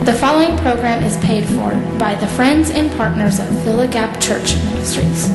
The following program is paid for by the friends and partners of Villa Gap Church Ministries.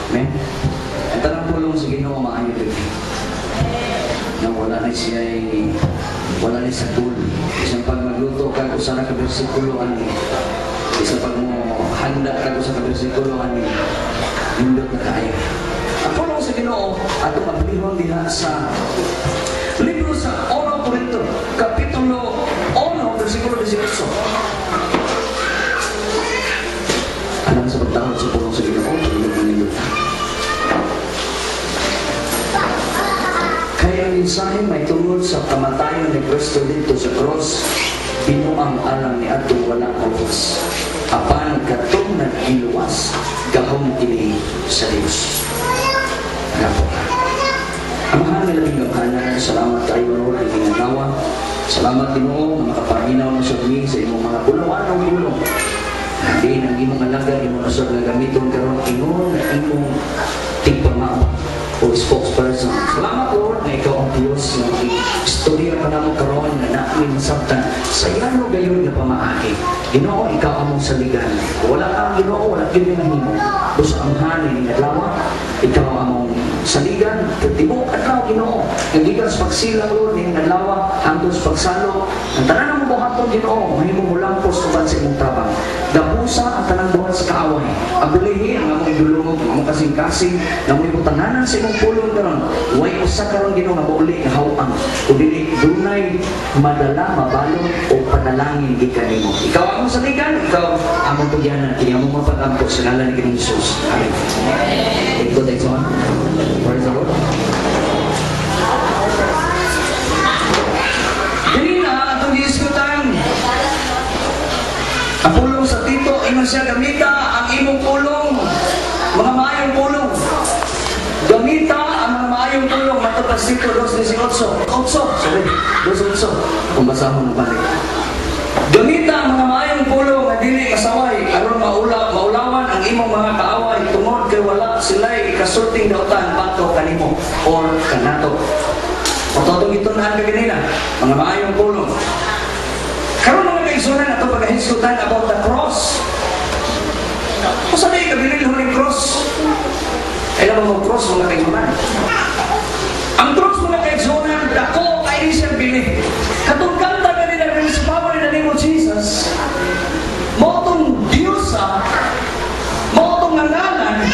Amen. Ang tanang pulong sa Ginoo maayo rin. Na wala na siya wala na sa tool. Isang pag magluto ka kung sana ka versikulo ani. Isang pag mo handa ka kung sa versikulo ani. Nindot na kayo. Ang pulong sa Ginoo ato maglihon diha sa libro sa 1 Corinto, kapitulo 1, versikulo 18. Alam sa pagtawad sa pulong sa Ginoo, kaya ang mensahe may tungod sa kamatayon ni Kristo dito sa cross, binuang alam ni ato wala kawas. Apan katong nag-iluwas, gahom kini sa Diyos. Gapo ka. Amahan na labing gamhanan, salamat tayo Lord, ang ginagawa. Salamat Ginoo na makapaminaw na sa dumi sa imong mga pulungan ng pulong. Hindi nang imong alaga, imong nasod na gamiton karon ingon na imong tigpamao o spokesperson. Salamat Lord na ikaw ang Diyos na istorya pa naman karon na namin masabtan sa iyano gayon na pamaagi. Ginoo, ikaw among saligan. Wala kang Ginoo, wala kini nahimo. Busa ang hanin ni adlaw, ikaw among saligan, tibok adlaw Ginoo. Nagikan sa pagsilang Lord ni adlaw hangtod sa pagsalo. Ang tanan mo buhaton Ginoo, mahimo mo lampos tuban sa imong tabang. Dapusa ang tanang buhat sa kaaway. Abulihi ang among idulungog, ang among kasing-kasing, na mo ibutanganan sa imong pulong karon. Way usa karon Ginoo nga mauli nga hawang. Kung dunay madala, mabalong o panalangin gikan nimo. Ikaw among saligan, ikaw among tugyanan, kini among mapatampo sa ngalan ni Ginoong Hesus. Amen. Ito tayo sa mga. Praise the Lord. Dili na atong giisgutan. Ang pulong sa Tito, ingon siya, gamita ang imong pulong, mga maayong pulong. Gamita ang mga maayong pulong, matutas Tito 2:18. Sorry, 2:18. Kung basahon ng balik. Gamita ang mga maayong pulong na dili kasaway, aron maulawan ang imong mga kaaway, tungod kay wala sila'y kasulting dautan pato kanimo or kanato. Patotong ito na ang kaganina, mga maayong pulong. Karon mga kaigsunan ato pagkahisgutan about the cross. Kung saan ay kabilin ng cross? Kailan mo cross mga kaigsunan? Ang cross mga kaigsunan, dako kayo siyang bili. Katong kanta ka nila rin sa power in the name of Jesus. Motong Diyosa, motong ngalangan,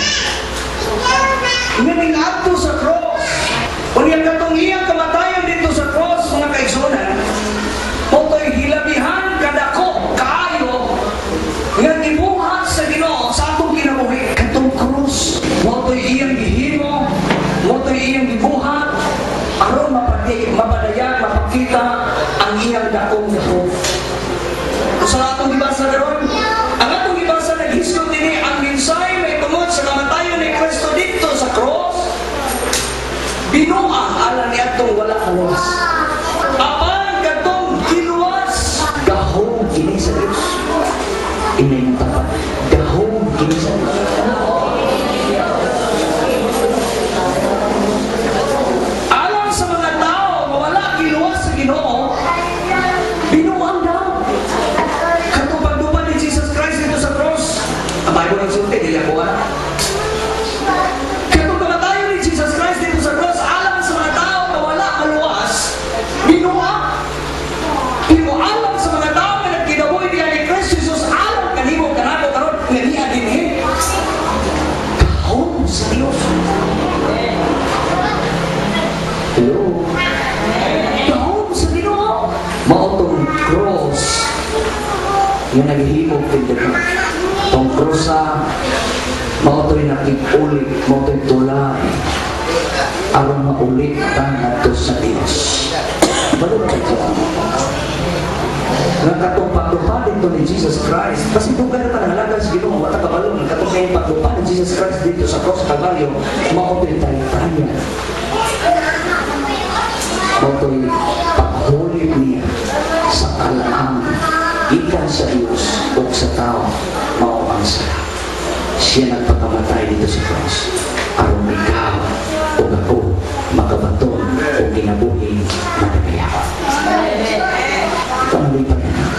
nganing ato sa cross. Kung yung katong iyang kamatayan dito sa cross, iyang gibuhat aron mapadayag mapakita ang iyang dakong gahom. Sa atong gibasa karon, ang atong gibasa naghisgot dinhi ang mensahe may tungod sa kamatayon ni Kristo dito sa cross. Binuang ala ni atong wala kaluwas. Apan katong giluwas, gahom kini sa Dios. Inay ng tapat, gahom kini sa Dios. Alam sa mga tao na wala giluwas sa Ginoo, binuang daw. Katong pagduman ni Jesus Christ dito sa cross, ang Bible ng sulti, dili ako wala. Katong kamatayon ni Jesus Christ dito sa cross, alam sa mga tao na wala maluwas, binuang. Pero alam sa mga tao na nagkinabuhi niya ni Christ Jesus, alam kanimo kanako karon nga niya dinhi. Gahom sa Dios. Hello. Gahom sa Ginoo. Mao tong cross nga naghihimog pinto. Tong cross sa mao to'y nakikulit, mao to'y tulay aron maulit ang ato sa Dios. Balo ba ito? Nga katong pagtupad dito ni Jesus Christ, kasi dugan na tanghalaga sa Ginoo, wala kabalo nga katong kayong pagtupad ni Jesus Christ dito sa cross Calvario, mao to'y tayo-tayo. Mao to'y paghulit niya sa kalaang ikan sa Diyos o sa tao, mao ang sala. Siya nagpakamatay dito sa cross aron ikaw o ako makabaton o kinabuhi madagayawan. Ito ang lipat na.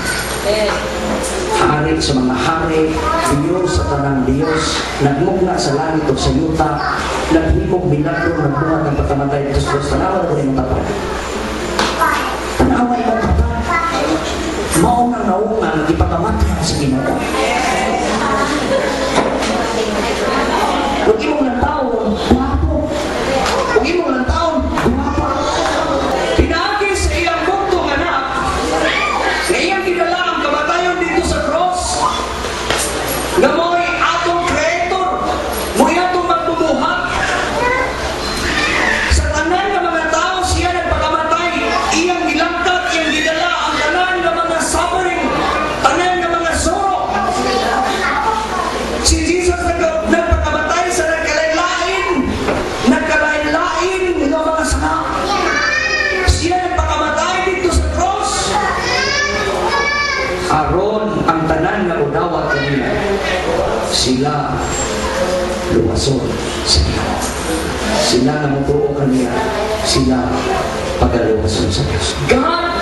Hari sa mga hari, Diyos sa tanang Diyos, nagmugna sa langit o sa yuta, naghimog milagro, nagbuhat ng pagkamatay dito sa cross. Tanawa na ko yung tapat. Tanawa yung tapat. Maunang naungan, ipakamatay ang sa Ginoo. Huwag imong ng taon, guwapo. Huwag imong ng taon, guwapo. Pinagi sa iyang buktong anak, na iyang kinala ang kamatayon dito sa cross, na mo'y atong creator, mo'y atong magbubuhat. Sa tanan ng mga tao, siya nagpakamatay, iyang gilangkat, iyang gidala ang tanan ng mga suffering, tanan ng mga sorrow. Si Jesus nagpakamatay sa nagkalain-lain ng mga sanga. Siya nagpakamatay dito sa cross. Aron ang tanan na udawat kanila, sila luwason sa Ginoo. Sila na mutuo kaniya, sila pagaluwason sa Diyos. God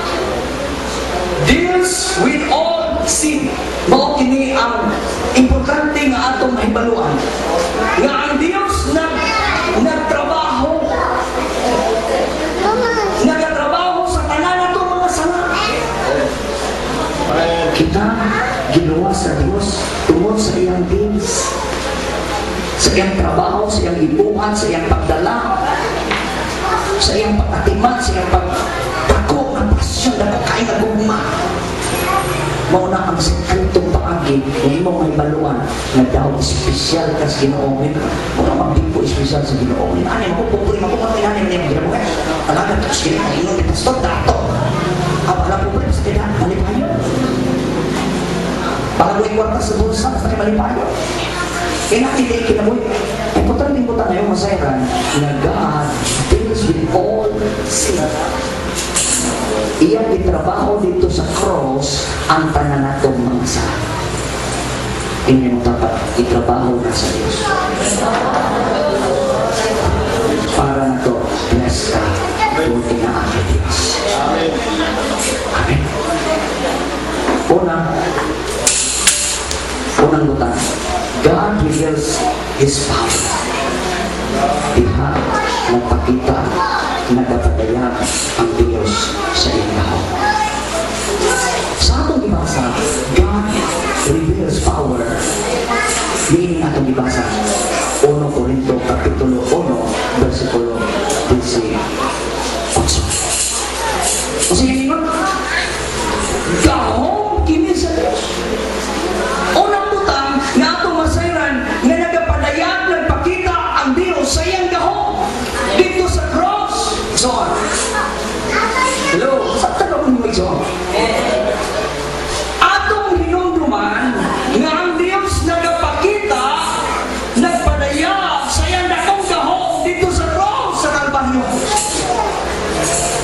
deals with all sin. Mao kini ang importante nga atong mahibaluan. Nga ang Dios nagtrabaho sa tanan natong mga sanga. Kita giluwas sa Dios tungod sa iyang deeds, sa iyang trabaho, sa iyang ibuhat, sa iyang pagdala, sa iyang pagkatiman, sa iyang pagdako ng pasyon na pagkain na gugma. Mauna ang sikantong paagi na imong may baluan na daw espesyal ka sa Ginoo. Muna magbipo espesyal sa Ginoo. Ano mo pupuri mo kung ano yung ginagawa? Alaga to sa Ginoo, inom ni Pastor dato. Alam po ba sa Ginoo, malipayo? Palagoy kwarta sa bulsa, basta kayo malipayo. Kaya nakilay kinabuhi. Ay putan din putan na yung masayran na God deals with all sin. Iyang itrabaho dito sa cross ang tanan natong mga sala. Inyong dapat itrabaho na sa Diyos. Para na to, bless ka kung tinaan ni Diyos. Amen. Unang butang, God reveals His power. Diha, nagpakita, nagpapadayag ang Diyos sa inyo. Sa atong ibasa, God reveals power. Meaning atong ibasa, 1 Corinto Kapitulo 1, versikulo 18. O sige ningon, gahong kini sa Diyos. Unang butang na atong masayran na nagapadayag, nagpakita ang Diyos sa iyang gahong dito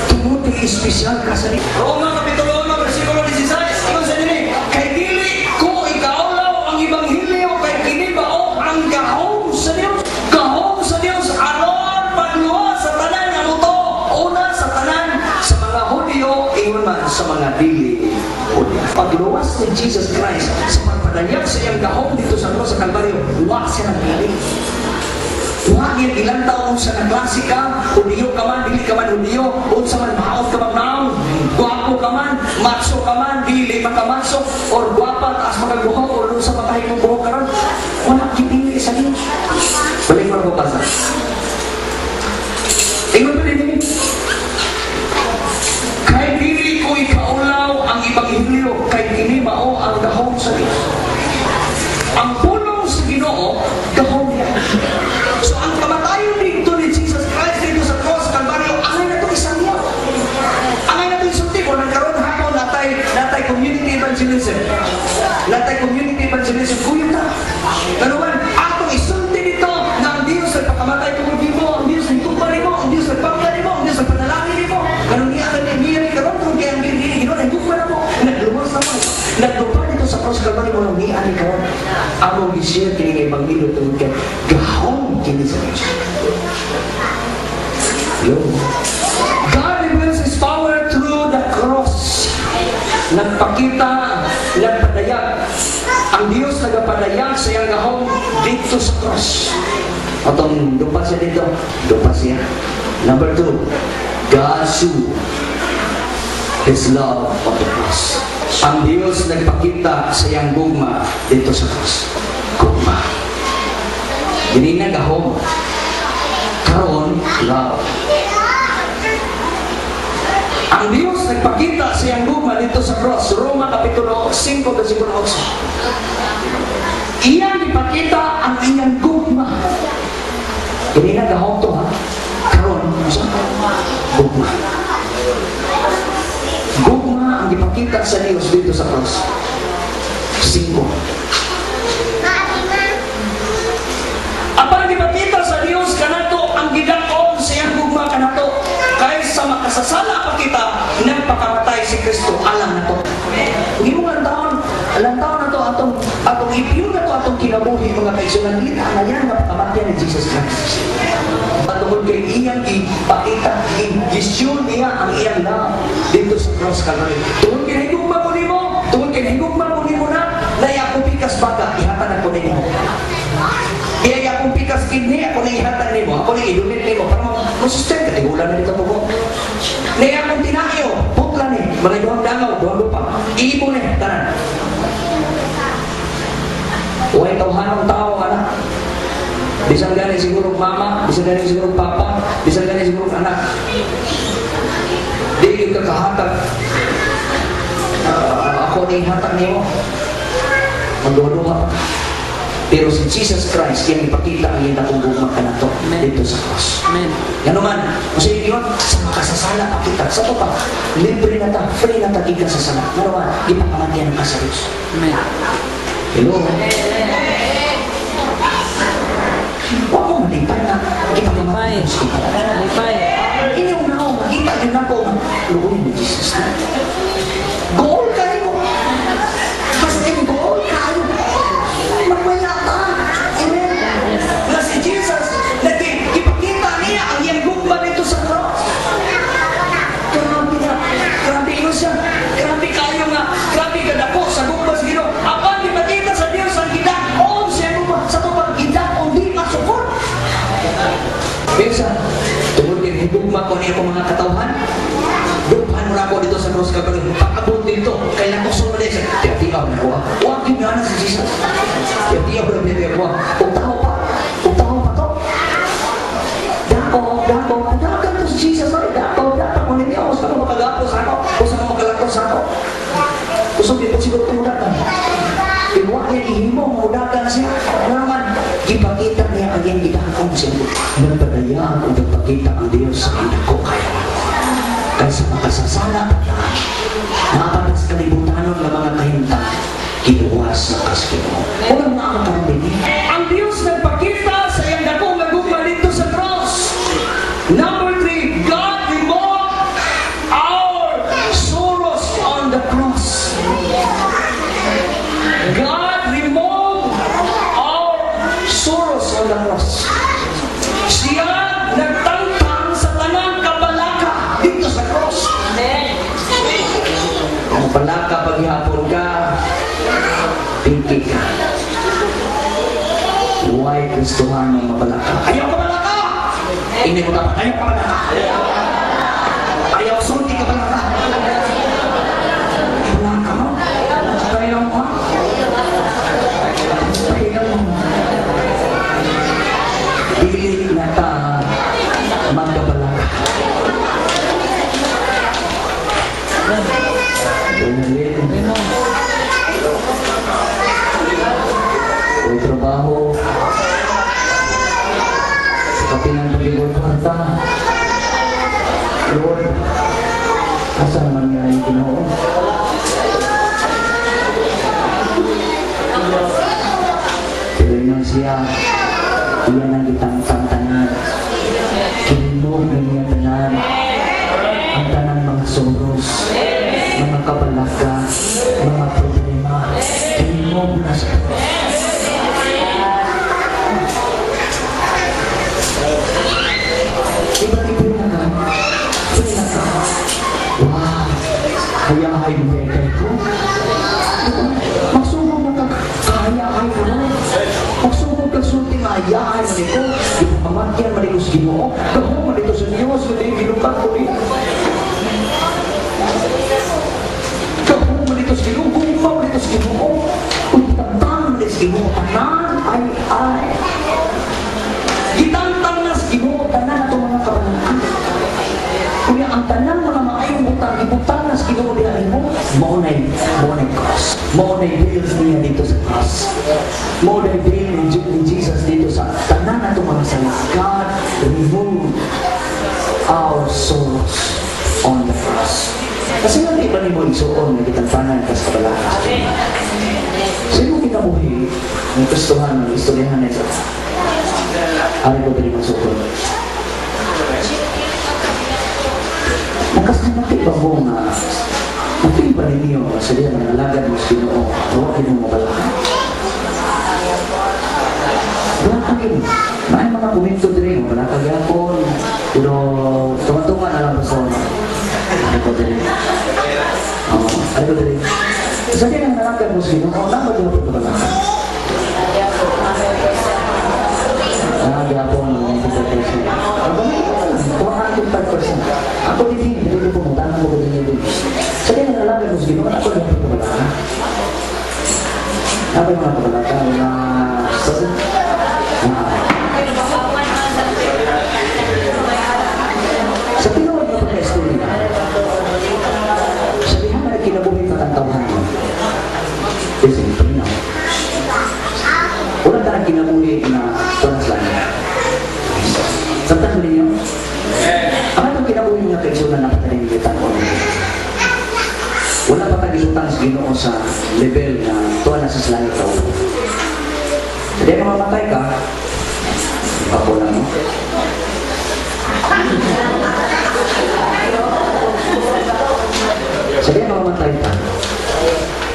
Tungod kay espesyal ka sa Roma Kapitulo 1, versikulo 16. Ikaw sa dili, kay dili ko ikaulaw ang ebanghelyo kay kini bao ang gahom sa Dios. Gahom sa Dios aron pagluwa sa tanan nga buto. Una sa tanan sa mga Hudyo, ingon man sa mga dili Hudyo. Pagluwas ni Jesus Christ sa pagpadayag sa iyang gahom dito sa cross sa Kalbaryo, wa siya naglalim. Huwag yung ilang taon sa naklase ka, Hudyo ka man, dili ka man Hudyo, unsa man maot ka man naon, guwapo ka man, matso ka man, dili makamasok, or guwapa, taas magagbuhok, or doon sa matahig mong buhok ka ron, wala kipili sa Diyos. Balik mo na bukasa. Ingon pa din kay dili ko ikaulaw ang ebanghelyo, kay kini mao ang gahom sa Diyos. Ang pulong sa Ginoo, gahom niya. So ang kamatayon dito ni Jesus Christ dito sa cross sa Kalbaryo, angay na ito isang niya. Angay na ito isang tipo. Nagkaroon hapon natay community evangelism. Natay community evangelism. Kuya na. Kanuman, atong isulti dito na ang Diyos ay pakamatay tungkol dito, ang Diyos ay tumpari mo, ang Diyos ay panggali mo, ang Diyos ay panalangin mo. Ganun niya ka niya rin karoon kung kaya ang ginigin ginoon ay tumpari mo. Nagluwas naman. Naglupa dito sa cross sa Kalbaryo mo nang niya rin karoon. Among gisir kini ebanghelyo tungkol kaya gahom kini sa Diyos. God reveals His power through the cross. Nagpakita, nagpadayag. Ang Diyos nagapadayag sa iyang gahom dito sa cross. Atong dupa siya dito. Dupa siya. Number 2, God showed His love on the cross. Ang Diyos nagpakita sa iyang gugma dito sa cross. Gugma. Dili na gahom. Karon, love. Ang Diyos nagpakita sa iyang gugma dito sa cross. Roma Kapitulo 5, versikulo 8. Iyang ipakita ang iyang gugma. Dili na gahom to ha. Karon, gugma. Gugma ang ipakita sa Diyos dito sa cross. 5. Apang ipakita sa Diyos kanato ang gidakon sa iyang gugma kanato kaysa makasasala pa kita nagpakamatay si Kristo alam na to. Ngayong alang taon na to atong ipiyong na to atong kinabuhi mga kaisunan nila na yan napakamatyan ni Jesus Christ. Patungkol kay iyang ipakita gisyon niya ang iyang love dito sa cross Kalbaryo. Tungkol kinahigugma ko nimo, tungkol kinahigugma ko nimo na akong pikas baga ihatan ako nimo. Iya akong pikas kidney ako na ihatan nimo, ako na idumit nimo para mo-sustain ka tigulan na dito po. Niya akong tinayo, putla ni, mga duwang dangaw, duwang lupa, iibo ni, tanan. Huwag tawhanong tao, anak. Bisan gani siguro mama, bisan gani siguro papa, bisan gani siguro anak. Di yung kakahatag. Ako na ihatag niyo. Magduha-duha. Pero si Jesus Christ, yung ipakita ang iyong nakungugma ka na to dito sa cross. Amen. Yan naman, kung sa'yo yun, sa makasasala pa kita. Sa ito pa, libre na ta, free na ta, di ka sasala. Yan naman, ipakamatiyan ka sa Diyos. Amen. Hello? Huwag mo malipay na, ipakamatiyan sa kita. Lipay. Inyong na ako, makita din ako, lukunin ni Jesus na. Goal kayo! Kasi yung goal kayo! Magmaya ka! Amen! Na si Jesus, ipakita niya ang iyang gugma dito sa cross. Grabe na, grabe ino siya, grabe kayo nga, grabe ka dako sa gugma sa Ginoo. Apan ipakita sa Diyos ang gidakon siya gugma, sa tupag gidakon di masukot. Bisa, tungkol din higugma ko niya mga katawhan. Dupahan mo na ako dito sa cross Kalbaryo. Pag-abot dito, kailan ko sunod siya. Tiyaw na ako. Huwag din nga na si Jesus. Tiyaw na niya ako. Utaw pa to. Dako. Dagan to si Jesus. Dako. Kung hindi ako, saan mo makagapos ako? Kung saan mo makalakos ako? Kusog dito siguro tumudagan. Inuwa niya, ihimo, mamudagan siya. Naman, ipakita niya ang iyang gidakong siya. Nagpadayaan kung nagpakita ang Diyos sa indako kaya. Kaysa makasasala at lahat. Nakapatas kalibutanon ng mga kahintang kinuwas ng Ginoo. Walang nakakarating. Ang Diyos nagpakita sa iyang dakong nagugma dito sa cross. Number 3, Palaka paghihapon ka, pinky ka. Huwag gustuhan ng mabalaka. Ayaw ka balaka! Hindi mo dapat, ayaw ka balaka. Ayaw sulti ka balaka. Balaka mo? Ayaw mo? Ayaw mo? Dili na ta magkabalaka. May trabaho. Kapinang pag-ibon kwarta. Lord, asa naman nga yung Ginoo? Pero siya, iyan ang kitang tantanan. Kinulog na niya tanan. Ang tanan mga soros, mga kabalaka, mga problema. Kinulog na sa wow, kaya ay bumekay ko. Magsumog na kaya ay ko. Magsumog ka sulting ayahay mo nito. Yung pamatyan mo nito sa Ginoo. Gawin mo nito sa Diyos. Hindi ginukat ko rin. Gawin mo nito sa Ginoo. Gumaw mo nito sa Ginoo. Kung tantang mo nito sa Ginoo. Tanan ay. Gitantang na sa Ginoo. Tanan na itong mga kabalaan. Kaya ang tanang mga maayong butang, ibutang na sa Ginoo diyan mo, maunay cross. Maunay bills niya dito sa cross. Maunay bill ni Jesus dito sa tanang na itong mga salat. God remove our sorrows on the cross. Kasi nga iba ni mo isuon na kitang tanan kas kabalakas. Sino kinabuhi ng Kristohan ng istoryahan na ito? Ari ko din masukod. Nakasamati ba mo nga mati ba ninyo sa diyan ang alagad mo sa Ginoo o kinong mabalaka? Balaka yun. May mga komento din rin, balaka gyapon. Pero tunga-tunga na lang ba sa ano ko din? Ano ko din? Sa diyan ang alagad mo sa Ginoo, naman gyapon ka balaka? Gyapon, 95%. Ako din, hindi ko pumunta mo ko din yun. Sa kaya nalalaman mo sa Ginoo, ako din yung pabalaka. Ako yung mga pabalaka, mga sasan. Sa pinuwag na pagka-story na, sabihan na kinabuhi patantawhan mo. Kasi ito na. Wala ka na kinabuhi na tunas lang. Santan mo ninyo? Ang itong kinabuhi niya kay Isunan na katalimitan ko. Wala pa tag-isutang sa Ginoo sa level na tuwan na sa salangit ka ulo. Hindi ka mamatay ka, papulang mo. Sabi ka mamatay ka,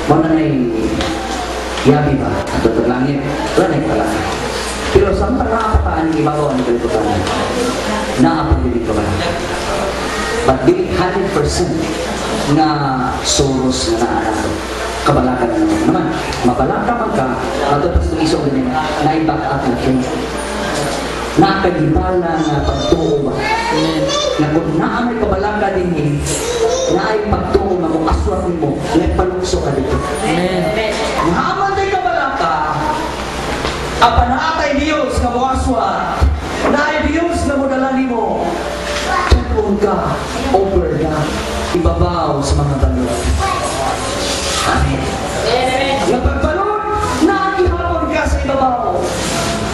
mana na yabi ba? At ito langit, wala na pala. Pero sa mga nakakataan, ibabaw ang kaliputan. Nakapagbilig ka ba? But di 100% na soros na naanak. Kabalaka na naman. Mabalaka man ka, matapos ng isang ganyan, na-back up na kayo. Nakagibala na pagtuo ba? Na kung naamay kabalaka din eh, na ay pagtuo na kung aswat mo, nagpalukso ka dito. Nahaman tayo kabalaka, apanatay Diyos na buwaswa, na ay Diyos na modalani mo, tupon ka, over ka, ibabaw sa mga balon. Amen. Yung pagbalon, nakihapon ka sa ibabaw.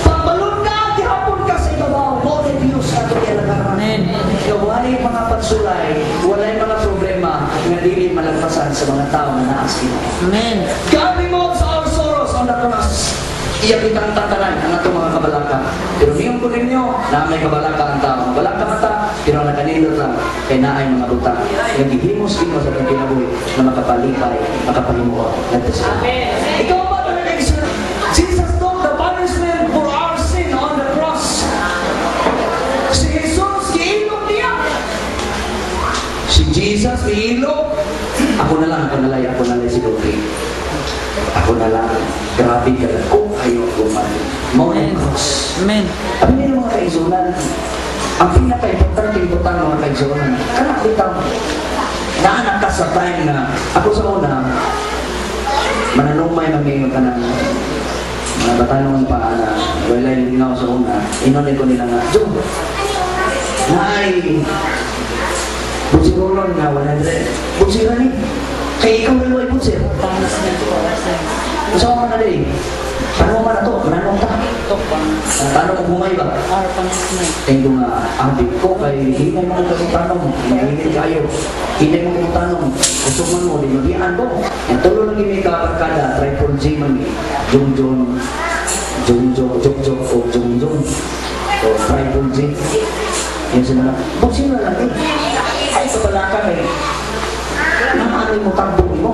Pagbalon ka, nakihapon ka sa ibabaw. Mo na Diyos na ito nilagaran. Wala yung mga pagsulay, wala yung mga problema na dili malagpasan sa mga tao na naaskin. Amen. God removes our sorrows on the cross. Iya kitang tatanan ang atong mga kabalaka. Pero niyong kunin nyo na may kabalaka ang tao. Kabalaka mata, pero nakanindot lang. Kaya naay mga buta. Nagihimos-himos at kinabuhi na makapalipay, makapahimuha. Ikaw ba na nag-exert? Jesus took the punishment for our sin on the cross. Si Jesus, giilog niya. Si Jesus, giilog. Ako na lang si Doki. Ako na lang, grabe ka lang. Kung ayaw gumawa. Mo ang cross. Amen. Sabi nila mga kaigsunan, ang pinaka-importante ibutan mga kaigsunan, kanak bitaw, naanak ka sa time na, ako sa una, mananumay mamingon ka ng mga batanong pa na wala yung linaw sa una, inunin ko nila nga, Jum, naay, busirolon nga, 100, busiran eh, kaya ikaw nalaway busir. Masama ka na rin. Paano mo na to? Mananong ta? Paano mo bumay ba? Tingko nga, abig ko kay hinay mo kong tanong, mahingin kayo. Hinay mo kong tanong, kusuman mo, di magian mo. Ang tulo lagi may kabarkada, Triple J man, Jong, o Jong. O Triple J. Yan sila na, sila lang eh. Ay, kapala ka eh. Nakaano mo tambong mo?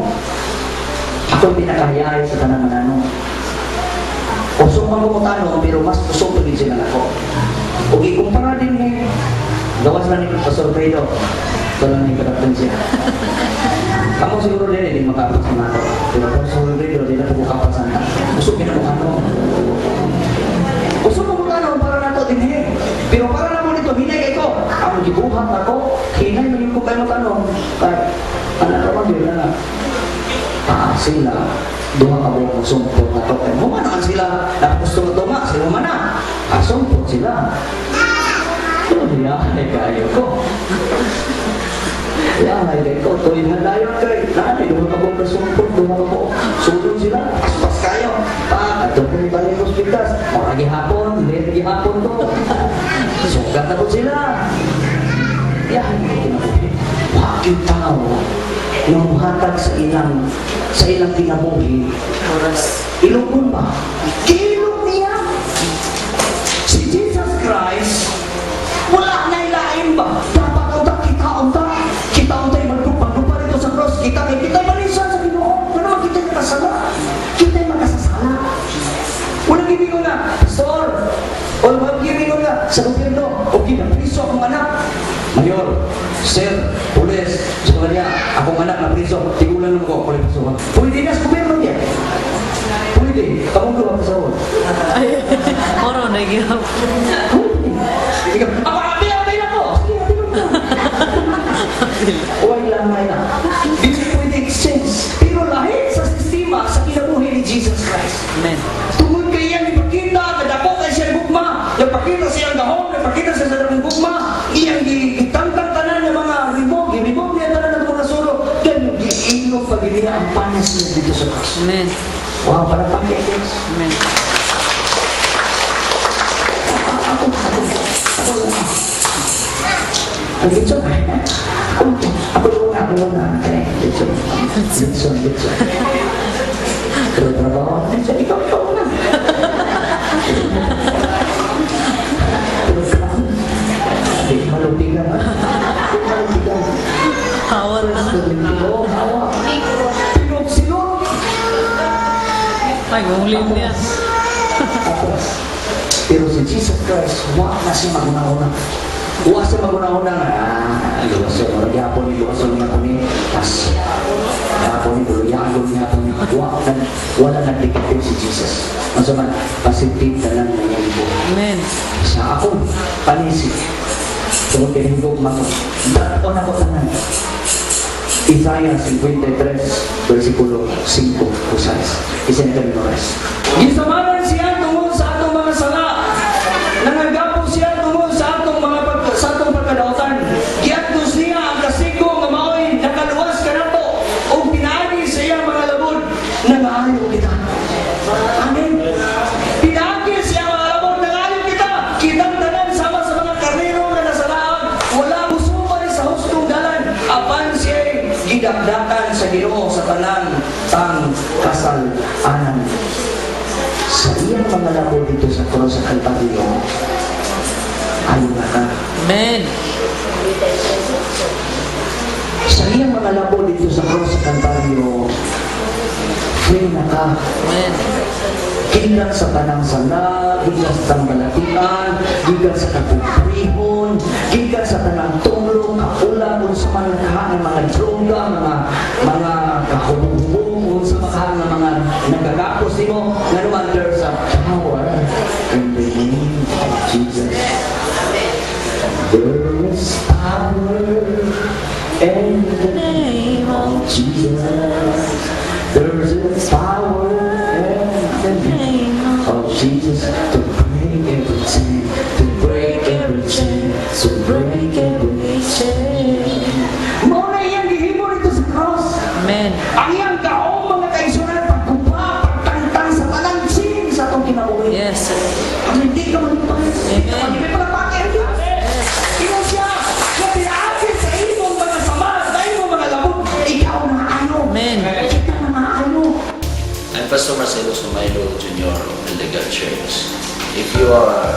Ako yung pinakahiyay sa tanang mananong. Usong mo tanong, pero mas usong tuloy sila ako. Kung ikumpara din eh, gawas lang ni Pastor Pedro. Ito lang yung kadaptan siya. Kamu siguro din, hindi makapas sa nato. Pero Pastor Pedro, hindi na pagkukapas na. Usong pinakano. Usong mo tanong para nato din eh. Pero para na mo nito, hinay ko. Ako gibuhat ako, hinay mo yung kung kayo tanong. Kaya, anak ka yun na. Sila, duha ka mo sumpot na to. Humanaan sila, nagusto na tunga, sila humana. Sumpot sila. Ito niya, ay kayo ko. Yan, ay ko. Tuwing handayon kayo. Nanay, duha ka mo sumpot, duha ka mo. Sulong sila, aspas kayo. At ito po yung baling hospitas. Maragi hapon, late hapon to. Sugat na po sila. Yan, wakil tao. Yung hatag sa ilang kinabuhi. Ilong ba? Ilong niya. Si Jesus Christ, wala na ilain ba? Dapat kita yung maglupa rito sa cross. Kita malisan sa Ginoo. Ano naman kita yung makasala? Kita yung makasasala. Walang ibig ko na, Pastor, walang ibig ko na, sa gobyerno, o ginapriso akong anak. Mayor, Sir, Pulis, sa kanya, akong anak na priso, tigulan naman ko, kulit pasuhan. Pwede na sa gobyerno niya. Pwede, kamong luwa pasuhan. Oro, nagihap. Ako, apil ako! Huwag lang na. Hindi pwede exchange. Pero lahit sa sistema, sa kinabuhi ni Jesus Christ. Amen. Tungod kay yan, ipakita, nadako kay siya gugma, napakita siya ang gahong, napakita siya sa damang gugma, iyang itangtang tanan ng mga ribog niya tanan ng mga suro, yan yung giilong pagiliya ang panas niya dito sa cross. Amen. Wow, parang pangkikis. Amen. Ako lang. Ang gitso. Ako lang. Gitso. Pero trabaho. Ikaw na. Hindi malupigan. Hawa na. Oo, hawa. Pinugsilog. Ay, ulim niya. Pero si Jesus Christ, wala na siya magunahuna. Wala siya magunahuna nga. Luwas siya, maragyapo ni luwas siya nga ni pas. Yapo ni Buluyago niya po ni wala na dikit si Jesus. Masaman, pasitive na lang na yung ibo. Amen. Sa ako, panisi. Tungkol kayo hinggo mako. Dato na ko tanan. Isaiah 53, versikulo 5 o 6. Isa na kami oras. Gisamanan siya tungkol sa atong mga sala. Nangagapo siya tungkol sa atong pagkadautan. Giatos niya ang kasigo nga maoy nakaluwas ka na to. O pinaagi sa iyang mga labod. Nangaayo kita. Amen. Pinaagi sa iyang mga labod. Nangaayo kita. Kitang tanan sama sa mga karnero na nasalaan. Wala musumay sa hustong dalan. Apan siya gidakdakan sa Ginoo sa tanan tang kasal-anan. Sa iyang mga labo dito sa cross sa Kalbaryo, ayaw na ka. Amen. Sa iyang mga labo dito sa cross sa Kalbaryo, free na ka. Amen. Gikan sa tanang sala, gikan sa tanang balatian, gikan sa kapuprihon, gikan sa tanang tulong, kapulang, kung sa mga mga droga, mga if you are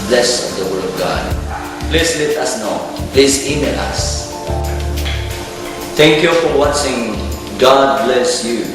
blessed of the Word of God, please let us know. Please email us. Thank you for watching. God bless you.